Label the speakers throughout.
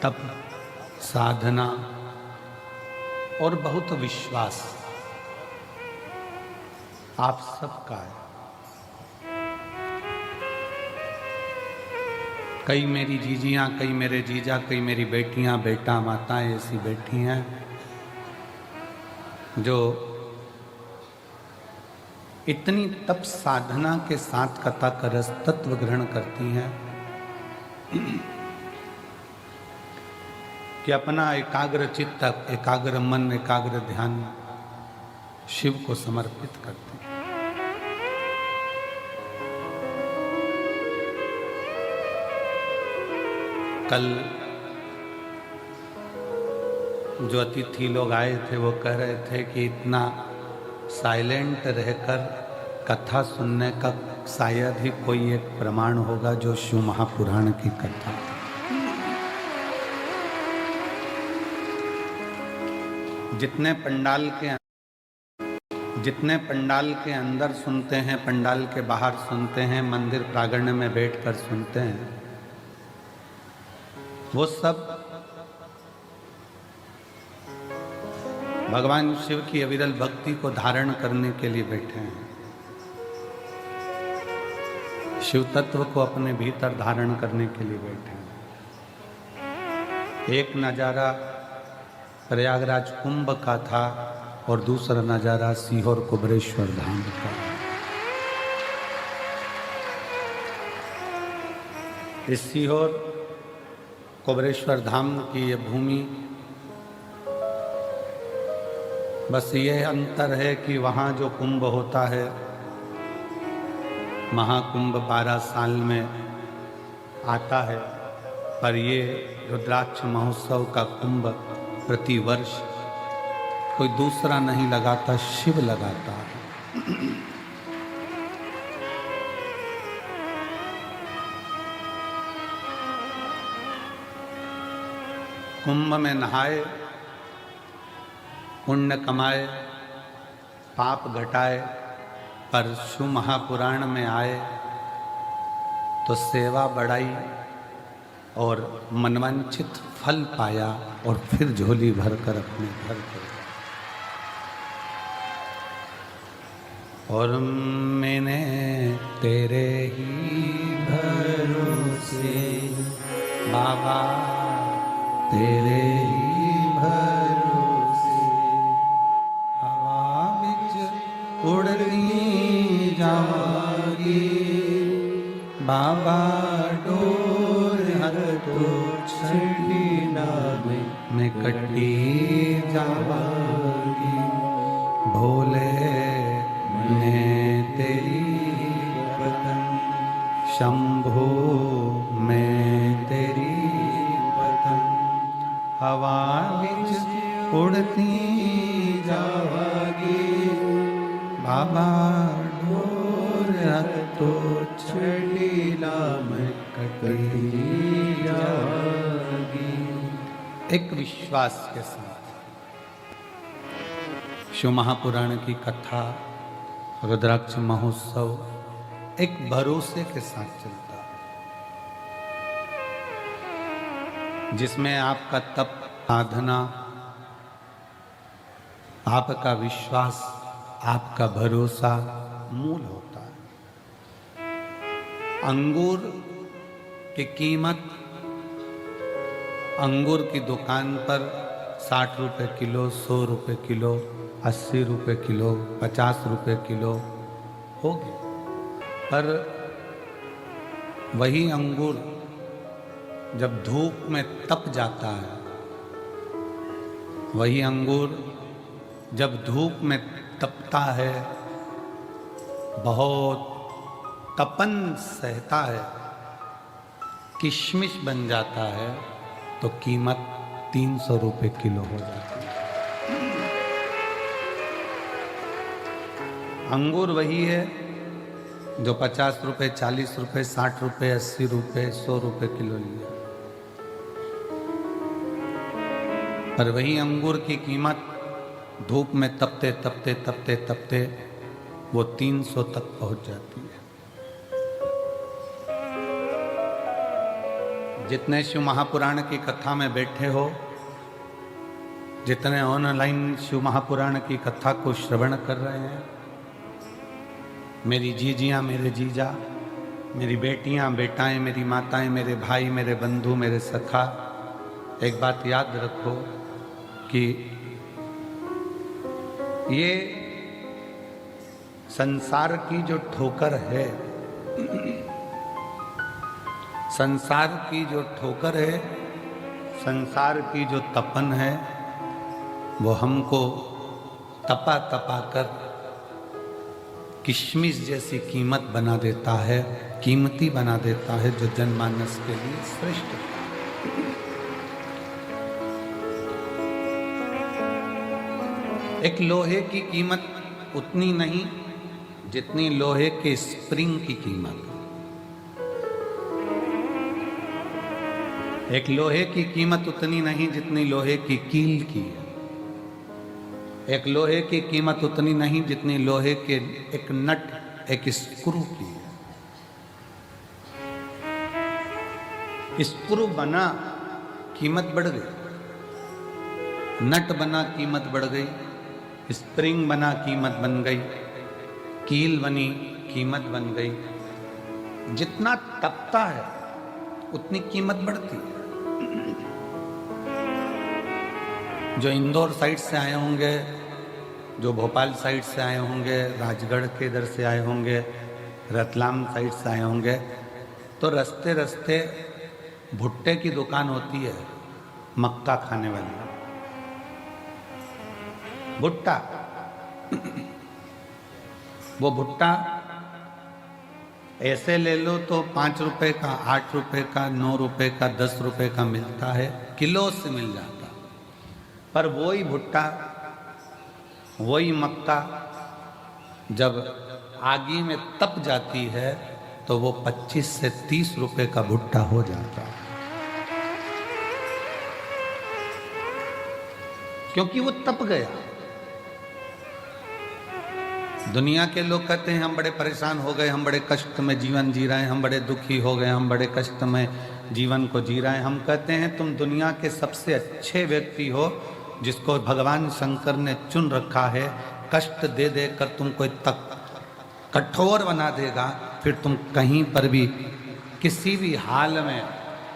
Speaker 1: तप, साधना और बहुत विश्वास आप सबका है। कई मेरी जीजियां, कई मेरे जीजा, कई मेरी बेटियां, बेटा, माताएं ऐसी बैठी हैं जो इतनी तप साधना के साथ कथा का रस तत्व ग्रहण करती हैं कि अपना एकाग्र चित्त, एकाग्र मन, एकाग्र ध्यान शिव को समर्पित करते हैं। कल जो अतिथि लोग आए थे वो कह रहे थे कि इतना साइलेंट रहकर कथा सुनने का शायद ही कोई एक प्रमाण होगा जो शिव महापुराण की कथा। जितने पंडाल के अंदर सुनते हैं, पंडाल के बाहर सुनते हैं, मंदिर प्रांगण में बैठकर सुनते हैं, वो सब भगवान शिव की अविरल भक्ति को धारण करने के लिए बैठे हैं, शिव तत्व को अपने भीतर धारण करने के लिए बैठे हैं। एक नज़ारा प्रयागराज कुंभ का था और दूसरा नज़ारा सीहोर कुबरेश्वर धाम का। इस सीहोर कुबरेश्वर धाम की ये भूमि, बस ये अंतर है कि वहाँ जो कुंभ होता है, महाकुंभ 12 साल में आता है, पर ये रुद्राक्ष महोत्सव का कुंभ प्रतिवर्ष कोई दूसरा नहीं लगाता, शिव लगाता है। कुंभ में नहाए, पुण्य कमाए, पाप घटाए, पर शिव महापुराण में आए तो सेवा बढ़ाई और मनवांछित फल पाया और फिर झोली भरकर अपने घर गए। और मैंने तेरे ही भरोसे बाबा, तेरे ही भरोसे हवा विच उड़नी जावांगी, बाबा डोर हर तो छड़ी ना मैं कटी जावांगी, भोले मैं तेरी पतंग, शंभो मैं तेरी पतंग, हवा विच उड़ती जावांगी, बाबा डोर तो छड़ीला में कटी जावांगी। एक विश्वास के साथ शिव महापुराण की कथा, रुद्राक्ष महोत्सव एक भरोसे के साथ चलता है, जिसमें आपका तप, साधना, आपका विश्वास, आपका भरोसा मूल होता है। अंगूर की कीमत अंगूर की दुकान पर 60 रुपए किलो, 100 रुपए किलो, 80 रुपए किलो, 50 रुपए किलो होगी, पर वही अंगूर जब धूप में तप जाता है, वही अंगूर जब धूप में तपता है, बहुत तपन सहता है, किशमिश बन जाता है, तो कीमत 300 रुपए किलो हो जाती है। अंगूर वही है जो 50 रुपए, 40 रुपए, 60 रुपए, 80 रुपए, 100 रुपए किलो लिया, पर वही अंगूर की कीमत धूप में तपते तपते तपते तपते वो 300 तक पहुंच जाती है। जितने शिव महापुराण की कथा में बैठे हो, जितने ऑनलाइन शिव महापुराण की कथा को श्रवण कर रहे हैं, मेरी जीजियाँ, मेरे जीजा, मेरी बेटियाँ, बेटाएं, मेरी माताएं, मेरे भाई, मेरे बंधु, मेरे सखा, एक बात याद रखो कि ये संसार की जो ठोकर है, संसार की जो ठोकर है, संसार की जो तपन है, वो हमको तपा तपा कर किशमिश जैसी कीमत बना देता है, कीमती बना देता है, जो जनमानस के लिए श्रेष्ठ है। एक लोहे की कीमत उतनी नहीं जितनी लोहे के स्प्रिंग की कीमत। एक लोहे की कीमत उतनी नहीं जितनी लोहे की कील की है। एक लोहे की कीमत उतनी नहीं जितनी लोहे के एक नट, एक स्क्रू की है। स्क्रू बना, कीमत बढ़ गई। नट बना, कीमत बढ़ गई। स्प्रिंग बना, कीमत बन गई। कील बनी, कीमत बन गई। जितना तपता है उतनी कीमत बढ़ती है। जो इंदौर साइड से आए होंगे, जो भोपाल साइड से आए होंगे, राजगढ़ के इधर से आए होंगे, रतलाम साइड से आए होंगे, तो रास्ते रास्ते भुट्टे की दुकान होती है, मक्का खाने वाली भुट्टा। वो भुट्टा ऐसे ले लो तो 5 रुपए का, 8 रुपए का, 9 रुपए का, 10 रुपए का मिलता है, किलो से मिल जाता। पर वही भुट्टा, वही मक्का जब आगी में तप जाती है तो वो 25 से 30 रुपए का भुट्टा हो जाता है, क्योंकि वो तप गया। दुनिया के लोग कहते हैं हम बड़े परेशान हो गए, हम बड़े कष्ट में जीवन जी रहे हैं, हम बड़े दुखी हो गए, हम बड़े कष्ट में जीवन को जी रहे हैं। हम कहते हैं तुम दुनिया के सबसे अच्छे व्यक्ति हो, जिसको भगवान शंकर ने चुन रखा है। कष्ट दे दे कर तुमको तक कठोर बना देगा, फिर तुम कहीं पर भी किसी भी हाल में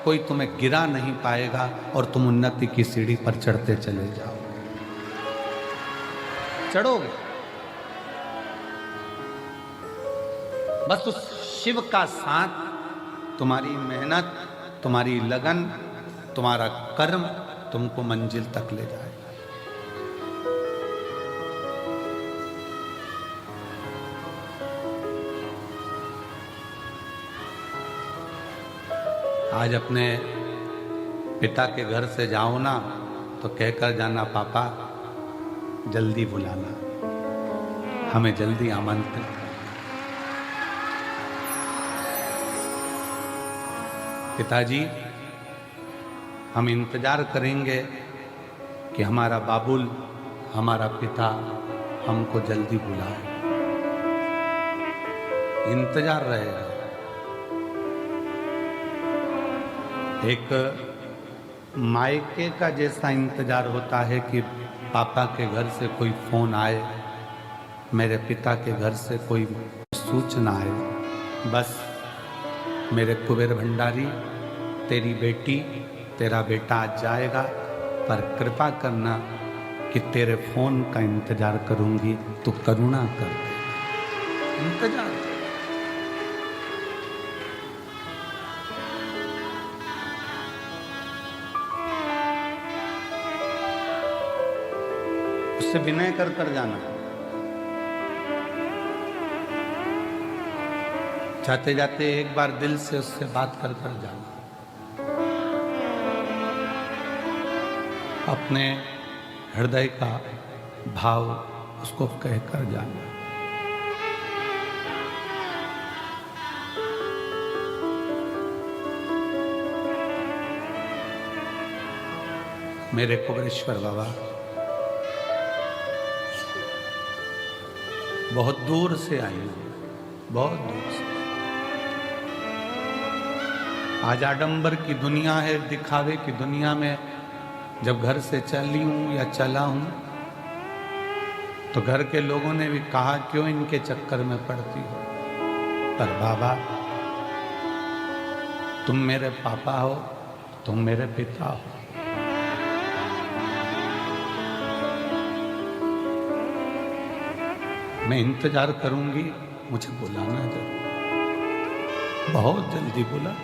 Speaker 1: कोई तुम्हें गिरा नहीं पाएगा और तुम उन्नति की सीढ़ी पर चढ़ते चले जाओ, चढ़ोगे। बस उस शिव का साथ, तुम्हारी मेहनत, तुम्हारी लगन, तुम्हारा कर्म तुमको मंजिल तक ले जाएगा। आज अपने पिता के घर से जाओ ना तो कहकर जाना, पापा जल्दी बुलाना, हमें जल्दी आमंत्रित। पिताजी हम इंतजार करेंगे कि हमारा बाबुल, हमारा पिता हमको जल्दी बुलाए, इंतजार रहेगा। एक मायके का जैसा इंतजार होता है कि पापा के घर से कोई फोन आए, मेरे पिता के घर से कोई सूचना आए, बस मेरे कुबेर भंडारी, तेरी बेटी, तेरा बेटा आज जाएगा, पर कृपा करना कि तेरे फोन का इंतजार करूंगी, तू करुणा कर दे। इंतजार। उससे विनय कर कर जाना, जाते जाते एक बार दिल से उससे बात कर कर जाना, अपने हृदय का भाव उसको कह कर जाना। मेरे कुबेरेश्वर बाबा बहुत दूर से आई हूँ, बहुत दूर से। आज आडंबर की दुनिया है, दिखावे की दुनिया में जब घर से चली हूं या चला हूं तो घर के लोगों ने भी कहा क्यों इनके चक्कर में पड़ती हो। पर बाबा तुम मेरे पापा हो, तुम मेरे पिता हो। मैं इंतजार करूंगी, मुझे बुलाना जरूर, बहुत जल्दी बुला।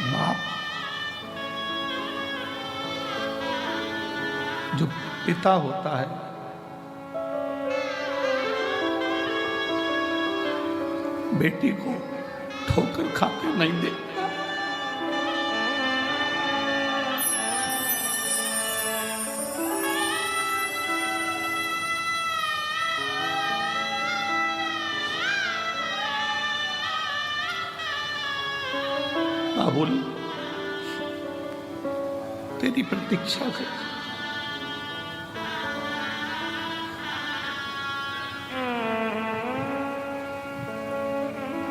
Speaker 1: बाप जो पिता होता है बेटी को ठोकर खाते नहीं देखता। बाबुल तेरी प्रतीक्षा कर,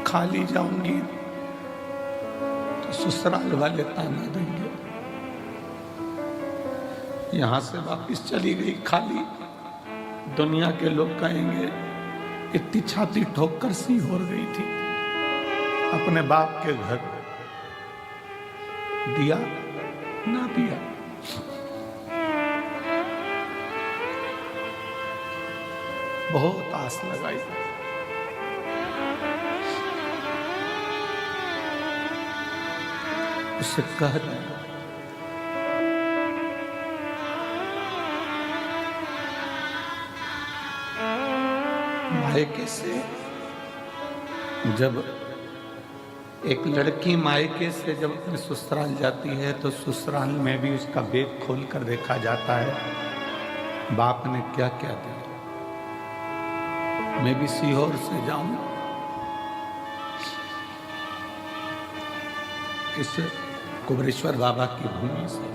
Speaker 1: खाली जाऊंगी तो ससुराल वाले ताना देंगे, यहां से वापिस चली गई खाली, दुनिया के लोग कहेंगे इतनी छाती ठोक कर सी हो गई थी अपने बाप के घर, दिया ना दिया। बहुत आस लगाई, उससे कह रहे मायके से, जब एक लड़की मायके से जब अपने ससुराल जाती है तो ससुराल में भी उसका बैग खोल कर देखा जाता है बाप ने क्या क्या दिया। मैं भी सीहोर से जाऊं इस कुबरेश्वर बाबा की भूमि से,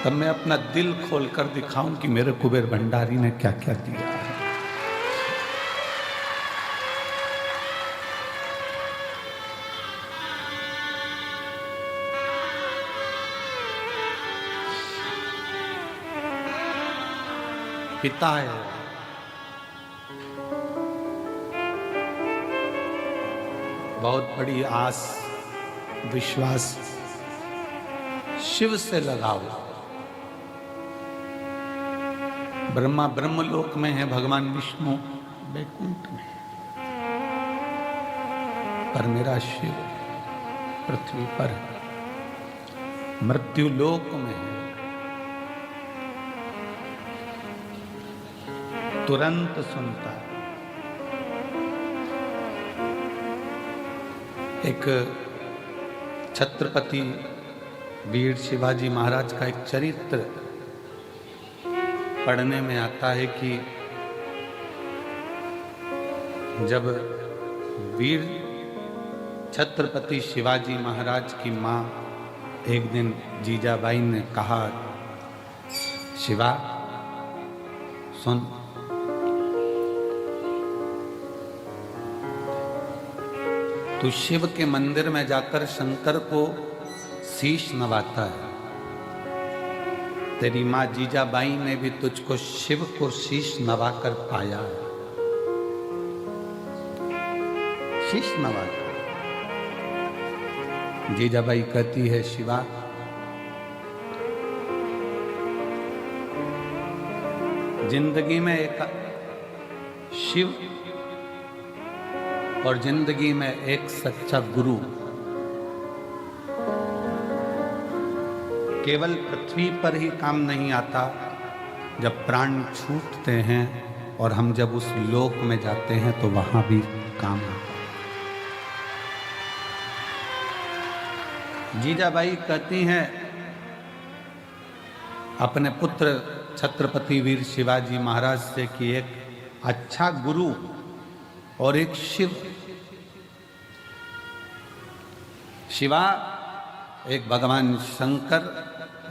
Speaker 1: तब मैं अपना दिल खोलकर दिखाऊं कि मेरे कुबेर भंडारी ने क्या क्या दिया है। पिता है, बहुत बड़ी आस विश्वास शिव से लगाओ। ब्रह्मा ब्रह्मलोक में है, भगवान विष्णु वैकुंठ में, पर मेरा शिव पृथ्वी पर मृत्यु लोक में है, तुरंत सुनता है। एक छत्रपति वीर शिवाजी महाराज का एक चरित्र पढ़ने में आता है कि जब वीर छत्रपति शिवाजी महाराज की माँ एक दिन जीजाबाई ने कहा, शिवा सुन, तू शिव के मंदिर में जाकर शंकर को शीश नवाता है, तेरी माँ जीजाबाई ने भी तुझको शिव को शीश नवाकर पाया है। शीश नवाकर जीजाबाई कहती है, शिवा जिंदगी में एक शिव और जिंदगी में एक सच्चा गुरु केवल पृथ्वी पर ही काम नहीं आता, जब प्राण छूटते हैं और हम जब उस लोक में जाते हैं तो वहां भी काम आता। जीजाबाई कहती हैं अपने पुत्र छत्रपति वीर शिवाजी महाराज से कि एक अच्छा गुरु और एक शिव। शिवा एक भगवान शंकर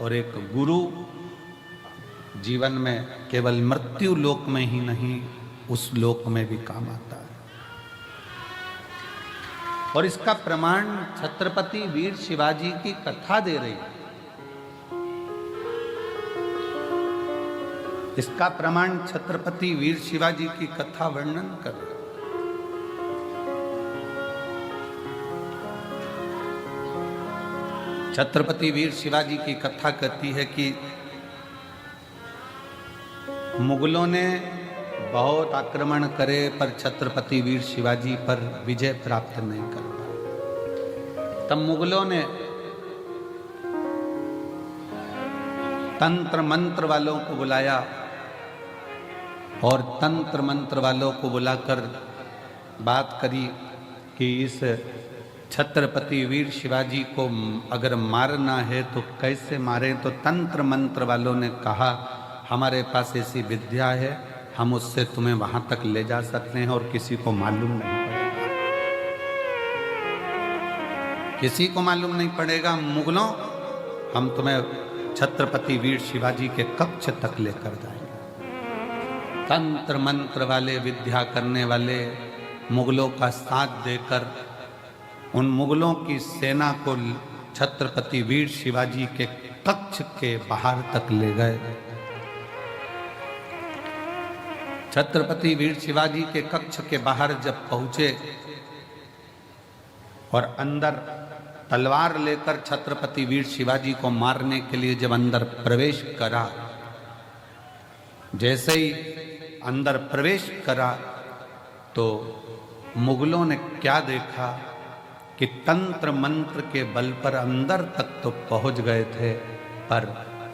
Speaker 1: और एक गुरु जीवन में केवल मृत्यु लोक में ही नहीं, उस लोक में भी काम आता है। और इसका प्रमाण छत्रपति वीर शिवाजी की कथा दे रही है। इसका प्रमाण छत्रपति वीर शिवाजी की कथा वर्णन कर रही है। छत्रपति वीर शिवाजी की कथा कहती है कि मुगलों ने बहुत आक्रमण करे पर छत्रपति वीर शिवाजी पर विजय प्राप्त नहीं कर पाए। तब मुगलों ने तंत्र मंत्र वालों को बुलाया और तंत्र मंत्र वालों को बुलाकर बात करी कि इस छत्रपति वीर शिवाजी को अगर मारना है तो कैसे मारें। तो तंत्र मंत्र वालों ने कहा, हमारे पास ऐसी विद्या है, हम उससे तुम्हें वहां तक ले जा सकते हैं और किसी को मालूम नहीं पड़ेगा। किसी को मालूम नहीं पड़ेगा। मुगलों, हम तुम्हें छत्रपति वीर शिवाजी के कक्ष तक लेकर जाएंगे। तंत्र मंत्र वाले, विद्या करने वाले मुगलों का साथ देकर उन मुगलों की सेना को छत्रपति वीर शिवाजी के कक्ष के बाहर तक ले गए। छत्रपति वीर शिवाजी के कक्ष के बाहर जब पहुंचे और अंदर तलवार लेकर छत्रपति वीर शिवाजी को मारने के लिए जब अंदर प्रवेश करा, जैसे ही अंदर प्रवेश करा तो मुगलों ने क्या देखा कि तंत्र मंत्र के बल पर अंदर तक तो पहुंच गए थे, पर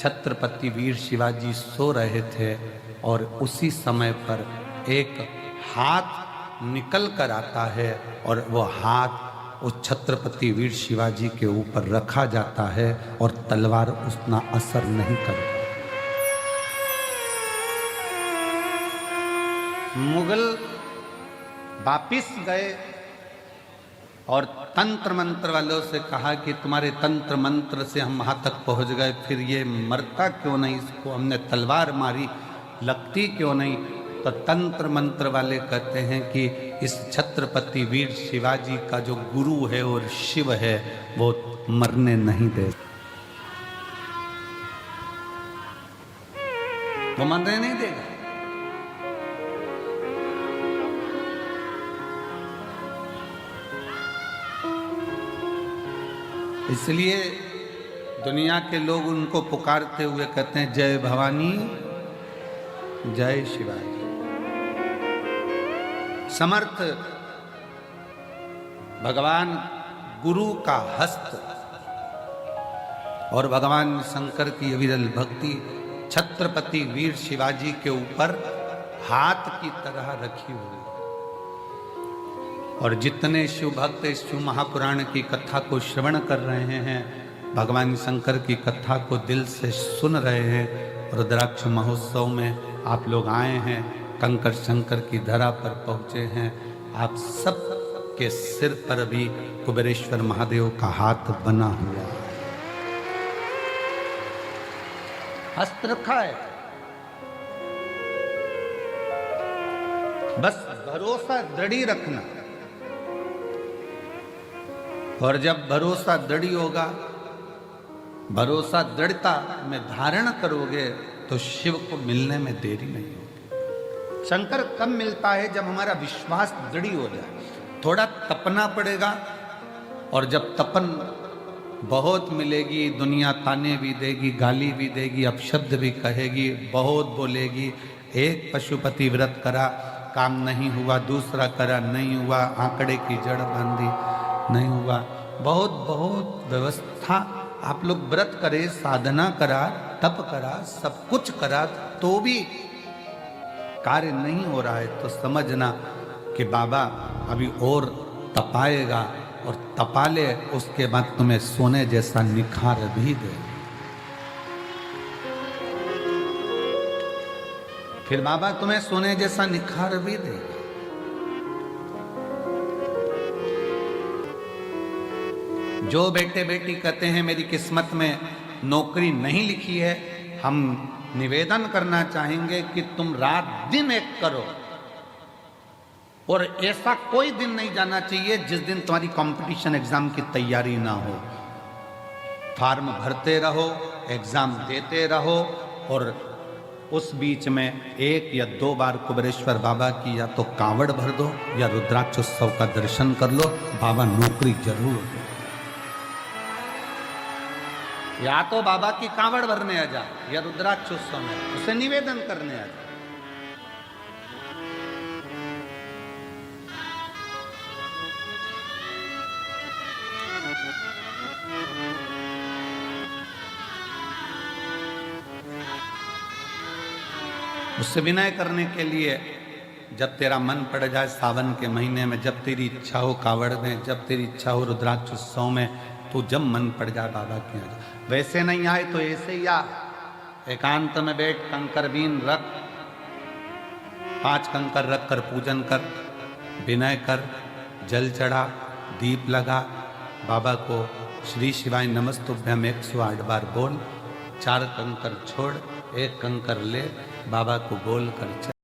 Speaker 1: छत्रपति वीर शिवाजी सो रहे थे और उसी समय पर एक हाथ निकल कर आता है और वो हाथ उस छत्रपति वीर शिवाजी के ऊपर रखा जाता है और तलवार उतना असर नहीं करता। मुगल वापिस गए और तंत्र मंत्र वालों से कहा कि तुम्हारे तंत्र मंत्र से हम वहां तक पहुंच गए, फिर ये मरता क्यों नहीं, इसको हमने तलवार मारी, लगती क्यों नहीं। तो तंत्र मंत्र वाले कहते हैं कि इस छत्रपति वीर शिवाजी का जो गुरु है और शिव है वो मरने नहीं दे, वो मरने नहीं देगा। इसलिए दुनिया के लोग उनको पुकारते हुए कहते हैं, जय भवानी जय शिवाजी। समर्थ भगवान गुरु का हस्त और भगवान शंकर की अविरल भक्ति छत्रपति वीर शिवाजी के ऊपर हाथ की तरह रखी हुई। और जितने शिव भक्त इस शिव महापुराण की कथा को श्रवण कर रहे हैं, भगवान शंकर की कथा को दिल से सुन रहे हैं, रुद्राक्ष महोत्सव में आप लोग आए हैं, कंकर शंकर की धरा पर पहुंचे हैं, आप सब के सिर पर भी कुबेरेश्वर महादेव का हाथ बना हुआ है, हस्त रखा है। बस भरोसा दृढ़ रखना, और जब भरोसा दृढ़ होगा, भरोसा दृढ़ता में धारण करोगे तो शिव को मिलने में देरी नहीं होगी। शंकर कब मिलता है? जब हमारा विश्वास दृढ़ हो जाए। थोड़ा तपना पड़ेगा, और जब तपन बहुत मिलेगी, दुनिया ताने भी देगी, गाली भी देगी, अपशब्द भी कहेगी, बहुत बोलेगी। एक पशुपति व्रत करा, काम नहीं हुआ, दूसरा करा, नहीं हुआ, आंकड़े की जड़ बांधी, नहीं हुआ। बहुत बहुत व्यवस्था, आप लोग व्रत करे, साधना करा, तप करा, सब कुछ करा, तो भी कार्य नहीं हो रहा है, तो समझना कि बाबा अभी और तपाएगा, और तपा ले, उसके बाद तुम्हें सोने जैसा निखार भी दे। फिर बाबा तुम्हें सोने जैसा निखार भी देगा। जो बेटे बेटी कहते हैं मेरी किस्मत में नौकरी नहीं लिखी है, हम निवेदन करना चाहेंगे कि तुम रात दिन एक करो, और ऐसा कोई दिन नहीं जाना चाहिए जिस दिन तुम्हारी कंपटीशन एग्जाम की तैयारी ना हो। फॉर्म भरते रहो, एग्जाम देते रहो, और उस बीच में 1 या 2 बार कुबेरेश्वर बाबा की या तो कांवड़ भर दो या रुद्राक्ष उत्सव का दर्शन कर लो, बाबा नौकरी जरूर दो। या तो बाबा की कांवड़ भरने आ जा या रुद्राक्ष उत्सव में उसे निवेदन करने आ जा। उससे विनय करने के लिए जब तेरा मन पड़ जाए सावन के महीने में, जब तेरी इच्छा हो कावड़ में, जब तेरी इच्छा हो रुद्राक्ष उत्सव में, तो जब मन पड़ जाए बाबा के यहाँ जा। वैसे नहीं आए तो ऐसे ही आ, एकांत में बैठ, कंकर बीन रख, 5 कंकर रख कर पूजन कर, विनय कर, जल चढ़ा, दीप लगा, बाबा को श्री शिवाय नमस्तुभ्यम 108 बार बोल, 4 कंकर छोड़, 1 कंकर ले, बाबा को बोल कर चल।